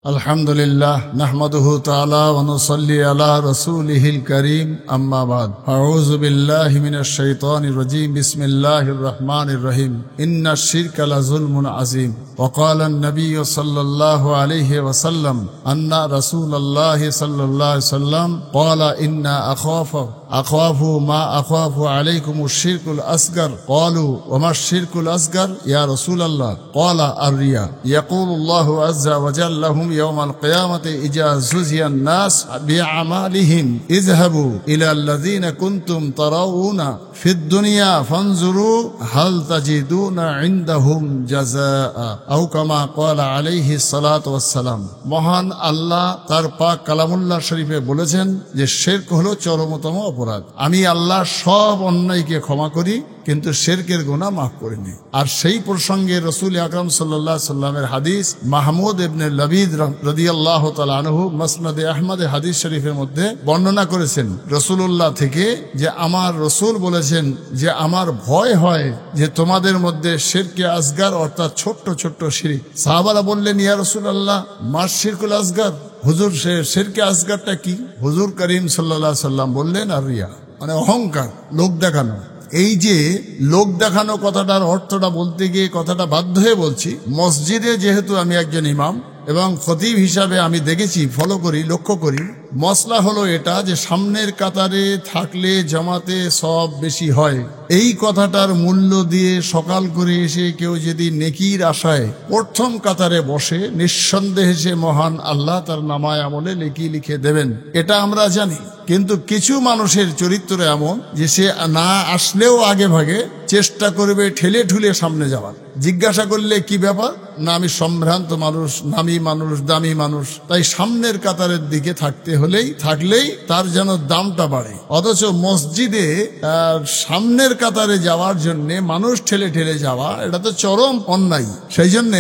अल्हम्दुलिल्लाह नहमदुहु ताला व नुसल्ली अला रसूलिहिल करीम अम्मा बाद अऊज़ु बिल्लाहि मिनश शैतानिर रजीम बिस्मिल्लाहिर रहमानिर रहीम इन्नश शिरका लज़ुल्मुन अज़ीम वक़ाल अन्नबिय्यु सल्लल्लाहु अलैहि वसल्लम अन्ना रसूलल्लाहि सल्लल्लाहु अलैहि वसल्लम क़ाला इन्ना अख़ाफ़ु मा अख़ाफ़ु अलैकुमुश शिरकुल असगर क़ालू वमा शिरकुल असगर या रसूलल्लाह क़ाला अर्रिया यक़ूलुल्लाहु अज़्ज़ा व जल्ल लहुम यौमल क़ियामति इज़ा ज़ुज़िया अन्नास बिअमालिहिम इज़हबू इलल्लज़ीना कुन्तुम तराऊना फिद दुनिया फंजुरू हल तजिदूना इंदहुम जज़ाअ औ कमा क़ाला अलैहिस सलातु वस्सलाम। মহান আল্লাহ তার পাক কালামুল্লাহ শরীফে বলেছেন যে শিরক হলো চরমতম অপরাধ। আমি আল্লাহ সব অন্যায়কে ক্ষমা করি কিন্তু শিরকের গুনাহ মাফ করিনি। আর সেই প্রসঙ্গে রাসূল আকরাম সাল্লাল্লাহু আলাইহি সাল্লামের হাদিস মাহমুদ ইবনে লবিদ রাদিয়াল্লাহু তাআলা আনহু মুসনাদে আহমদে হাদিস শরীফের মধ্যে বর্ণনা করেছেন রাসূলুল্লাহ থেকে যে আমার রাসূল বলেছেন যে আমার ভয় হয় যে তোমাদের মধ্যে শিরকে আসগার অর্থাৎ ছোট ছোট শিরক। সাহাবারা বললেন ইয়া রাসূলুল্লাহ মা শিরকুল আসগার, হুজুর শিরকে আসগারটা কি? হুজুর করিম সাল্লাল্লাহু আলাইহি সাল্লাম বললেন আর রিয়া মানে অহংকার, লোক দেখানো। এই যে লোক দেখানো কথাটার অর্থটা বলতে গিয়ে কথাটা বাধ্য হয়ে বলছি। মসজিদে যেহেতু আমি একজন ইমাম এবং খতিব হিসাবে আমি দেখেছি, ফলো করি, লক্ষ্য করি, মসলা হলো এটা যে সামনের কাতারে থাকলে জামাতে সব বেশি হয়। এই কথাটার মূল্য দিয়ে সকাল করে এসে কেউ যদি নেকির আশায় প্রথম কাতারে বসে, নিঃসন্দেহে সে মহান আল্লাহ তার নামায় আমলে নেকি লিখে দেবেন, এটা আমরা জানি। কিন্তু কিছু মানুষের চরিত্র এমন যে সে না আসলেও আগে ভাগে চেষ্টা করবে ঠেলে ঠুলে সামনে যাওয়ার। জিজ্ঞাসা করলে কি ব্যাপার? না আমি সম্ভ্রান্ত মানুষ, নামী মানুষ, দামি মানুষ, তাই সামনের কাতারের দিকে থাকলেই তার যেন দামটা বাড়ে। অথচ মসজিদে সামনের কাতারে যাওয়ার জন্য মানুষ ঠেলে ঠেলে যাওয়া, এটা তো চরম অন্যায়। সেই জন্য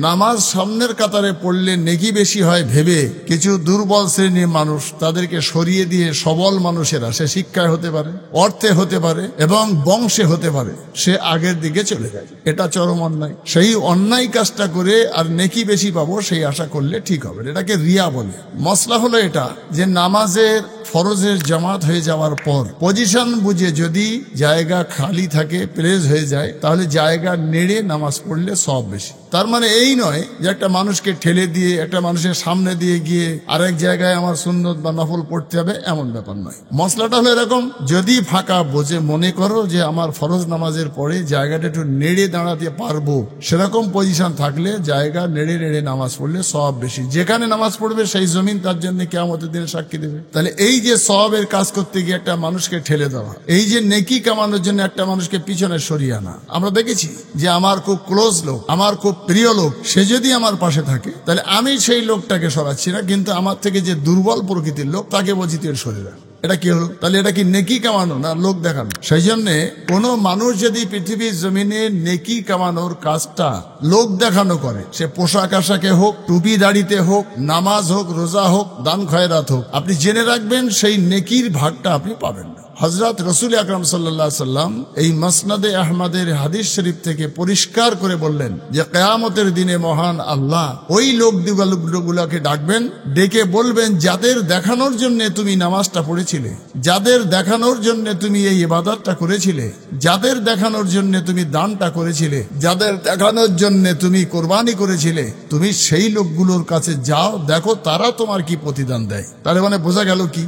নামাজ সামনের কাতারে পড়লে নেকি বেশি হয় ভেবে কিছু দুর্বল শ্রেণীর মানুষ তাদেরকে সরিয়ে দিয়ে সবল মানুষেরা, সে শিক্ষায় হতে পারে, অর্থে হতে পারে এবং বংশে হতে পারে, সে আগের দিকে চলে যায়। এটা চরম অন্যায়। সেই অন্যায় কাজটা করে আর নেকি বেশি পাবো সেই আশা করলে ঠিক হবে, এটাকে রিয়া বলে। মসলা হলো এটা যে নামাজের ফরজের জামাত হয়ে যাওয়ার পর পজিশন বুঝে যদি জায়গা খালি থাকে, প্লেস হয়ে যায়, তাহলে জায়গা নেড়ে নামাজ পড়লে সব বেশি। তার মানে এই নয় যে একটা মানুষকে ঠেলে দিয়ে একটা মানুষের সামনে দিয়ে গিয়ে আরেক জায়গায় আমার সুন্নত বা নফল পড়তে হবে, এমন ব্যাপার নয়। মসলাটা হলো এরকম, যদি ফাঁকা বোঝে মনে করো যে আমার ফরজ নামাজের পরে জায়গাটা একটু নেড়ে দাঁড়াতে পারবো, সেরকম পজিশন থাকলে জায়গা নেড়ে নেড়ে নামাজ পড়লে সব বেশি। যেখানে নামাজ পড়বে সেই জমিন তার জন্য কিয়ামতের দিনে সাক্ষী দেবে। তাহলে এই যে সওয়াবের কাজ করতে গিয়ে একটা মানুষকে ঠেলে দেওয়া, এই যে নেকি কামানোর জন্য একটা মানুষকে পিছনে সরিয়ে আনা, আমরা দেখেছি যে আমার খুব ক্লোজ লোক, আমার খুব প্রিয় লোক, সে যদি আমার পাশে থাকে তাহলে আমি সেই লোকটাকে সরাচ্ছি না, কিন্তু আমার থেকে যে দুর্বল প্রকৃতির লোক তাকে বলছি তুই সরে রাখ। এটা কি হলো? তাহলে এটা কি নেকি কামানো না লোক দেখানো? সেই জন্যে কোনো মানুষ যদি পৃথিবীর জমিনে নেকি কামানোর কাজটা লোক দেখানো করে, সে পোশাক আশাকে হোক, টুপি দাড়িতে হোক, নামাজ হোক, রোজা হোক, দান খয়রাত হোক, আপনি জেনে রাখবেন সেই নেকির ভাগটা আপনি পাবেন না। হযরত রাসূল আকরাম সাল্লাল্লাহু আলাইহি সাল্লাম এই মুসনাদে আহমদের হাদিস শরীফ থেকে পরিষ্কার করে বললেন যে কিয়ামতের দিনে মহান আল্লাহ ওই লোকগুলোকে ডাকবেন, ডেকে বলবেন যাদের দেখানোর জন্য তুমি নামাজটা পড়েছিলে, যাদের দেখানোর জন্য তুমি এই ইবাদতটা করেছিলে, যাদের দেখানোর জন্য তুমি দানটা করেছিলে, যাদের দেখানোর জন্য তুমি কোরবানি করেছিলে, তুমি সেই লোকগুলোর কাছে যাও, দেখো তারা তোমার কি প্রতিদান দেয়। তার মানে বোঝা গেল কি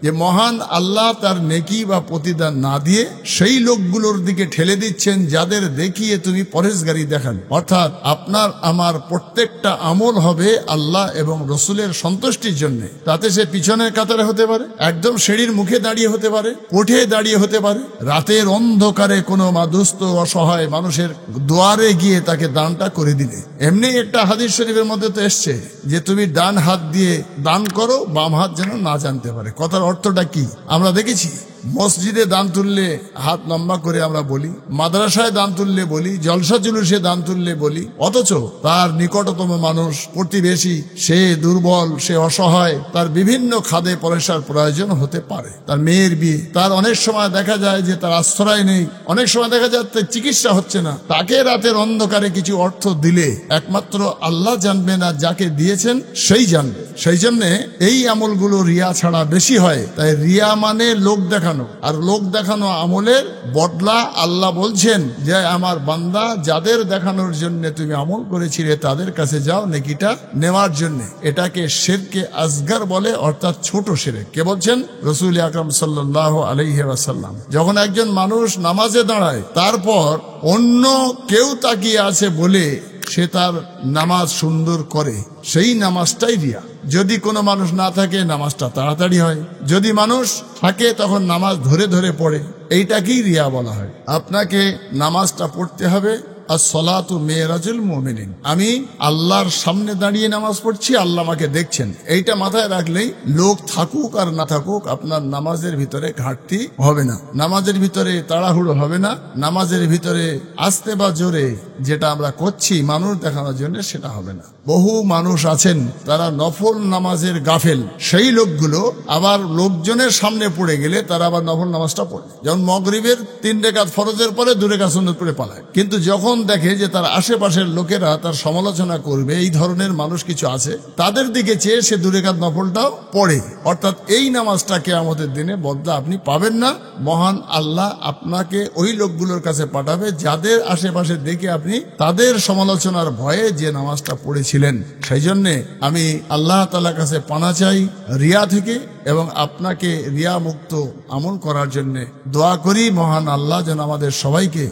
যে মহান আল্লাহ তার নেকি বা প্রতিদান না দিয়ে সেই লোকগুলোর দিকে ঠেলে দিচ্ছেন যাদের দেখিয়ে তুমি পরহেজগারি দেখান। অর্থাৎ আপনার আমার প্রত্যেকটা আমল হবে আল্লাহ এবং রসুলের সন্তুষ্টির জন্য। তাতে সে পিছনের কাতারে হতে পারে, একদম সিঁড়ির মুখে দাঁড়িয়ে হতে পারে, উঠে দাঁড়িয়ে হতে পারে, রাতের অন্ধকারে কোনো দুস্থ অসহায় মানুষের দুয়ারে গিয়ে তাকে দানটা করে দিলে। এমনি একটা হাদিস শরীফের মধ্যে তো এসছে যে তুমি ডান হাত দিয়ে দান করো, বাম হাত যেন না জানতে পারে। কথার অর্থটা কি আমরা দেখেছি। মসজিদে দান তুললে হাত লম্বা করে আমরা বলি, মাদ্রাসায় দান তুললে বলি, জলসা জুলুসে দান তুললে বলি, অথচ তার নিকটতম মানুষ, প্রতিবেশী, সে দুর্বল, সে অসহায়, তার বিভিন্ন খাদে পয়সার প্রয়োজন হতে পারে। তার মেয়ের বিয়ে, তার অনেক সময় দেখা যায় যে তার আশ্রয় নেই, অনেক সময় দেখা যায় তার চিকিৎসা হচ্ছে না, তাকে রাতের অন্ধকারে কিছু অর্থ দিলে একমাত্র আল্লাহ জানবেন আর যাকে দিয়েছেন সেই জানবে। সেই জন্য এই আমলগুলো রিয়া ছাড়া বেশি হয়। তাই রিয়া মানে লোক দেখানো, আর লোক দেখানো আমলের বদলা আল্লাহ বলছেন যে আমার বান্দা যাদের দেখানোর জন্য তুমি আমল করেছিলে তাদের কাছে যাও নেকিটা নেওয়ার জন্য। এটাকে শিরকে আসগর বলে, অর্থাৎ ছোট শিরক। কে বলছেন? রাসূল আকরাম সাল্লাল্লাহু আলাইহি ওয়াসাল্লাম। যখন একজন মানুষ নামাজে দাঁড়ায়, তারপর অন্য কেউ তাকিয়ে আছে বলে সে তার নামাজ সুন্দর করে, সেই নামাজটাই রিয়া। যদি কোনো মানুষ না থাকে নামাজটা তাড়াতাড়ি হয়, যদি মানুষ থাকে তখন নামাজ ধরে ধরে পড়ে, এইটাকেই রিয়া বলা হয়। আপনাকে নামাজটা পড়তে হবে as-salatu মিরাজুল মুমিনিন। আমি আল্লাহর সামনে দাঁড়িয়ে নামাজ পড়ছি, আল্লাহ আমাকে দেখছেন। এইটা মাথায় রাখলেই লোক থাকুক আর না থাকুক আপনার নামাজের ভিতরে ঘাটতি হবে না, নামাজের ভিতরে তাড়াহুড়ো হবে না, নামাজের ভিতরে আস্তে বা জোরে যেটা আমরা করছি মানুষ দেখানোর জন্য সেটা হবে না। বহু মানুষ আছেন তারা নফল নামাজের গাফেল, সেই লোকগুলো আবার লোকজনের সামনে পড়ে গেলে তারা আবার নফল নামাজটা পড়ে। যেমন মাগরিবের 3 রাকাত ফরজের পরে 2 রাকাত সুন্নত পড়ে পালায়, কিন্তু যখন দেখে যে তার আশেপাশের লোকেরা তার সমালোচনা করবে, এই ধরনের মানুষ কিছু আছে, তাদের দিকে চেয়ে সে 2 রাকাত নফলটাও পড়ে। অর্থাৎ এই নামাজটা কিয়ামতের দিনে বদলা আপনি পাবেন না। মহান আল্লাহ আপনাকে ওই লোকগুলোর কাছে পাঠাবে যাদের আশেপাশে দেখে আপনি তাদের সমালোচনার ভয়ে যে নামাজটা পড়েছিলেন। সেই জন্যে আমি আল্লাহ তাআলার কাছে পানা চাই রিয়া থেকে, এবং আপনাকে রিয়া মুক্ত আমল করার জন্য দোয়া করি। মহান আল্লাহ যেন আমাদের সবাইকে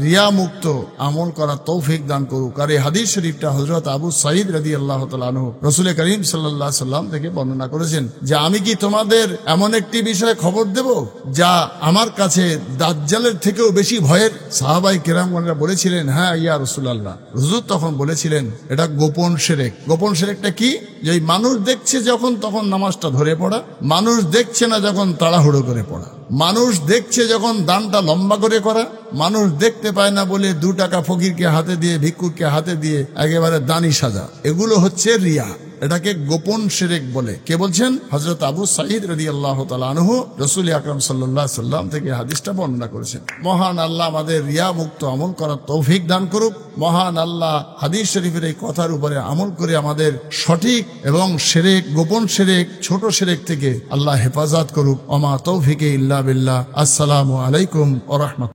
রিয়া মুক্ত আমল করার তৌফিক দান করুক। আর এই হাদিস শরীফটা হযরত আবু সাঈদ রাদিয়াল্লাহু তাআলা আনহু রাসূল করিম সাল্লাল্লাহু আলাইহি সাল্লাম থেকে বর্ণনা করেছেন যে আমি কি তোমাদের এমন একটি বিষয়ে খবর দেব যা আমার কাছে দাজ্জালের থেকেও বেশি ভয়ের? সাহাবায়ে কেরামগণরা বলেছিলেন, হ্যাঁ ইয়া রাসূলুল্লাহ। হুজুর তখন বলেছিলেন এটা গোপন শিরক। গোপন শিরকটা কি? যে মানুষ দেখছে যখন তখন নামাজটা ধরে পড়া, মানুষ দেখছে না যখন তাড়াহুড়ো করে পড়া, মানুষ দেখছে যখন দানটা লম্বা করে করা, মানুষ দেখতে পায় না বলে 2 টাকা ফকিরকে হাতে দিয়ে, ভিক্ষুককে হাতে দিয়ে একেবারে দানি সাজা, এগুলো হচ্ছে রিয়া। এটাকে গোপন শিরক বলে। কে বলছেন? হযরত আবু সাঈদ রাদিয়াল্লাহু তাআলা আনহু রাসূল আকরাম সাল্লাল্লাহু আলাইহি সাল্লাম থেকে হাদিসটা বর্ণনা করেছেন। মহান আল্লাহ আমাদের রিয়া মুক্ত আমল করার তৌফিক দান করুক। মহান আল্লাহ হাদিস শরীফের এই কথার উপরে আমল করে আমাদের সঠিক এবং শিরক, গোপন শিরক, ছোট শিরক থেকে আল্লাহ হেফাজত করুক। ওমা তৌফিকে ইল্লা বিল্লাহ। আসসালামু আলাইকুম ওয়া রাহমাতুল্লাহ।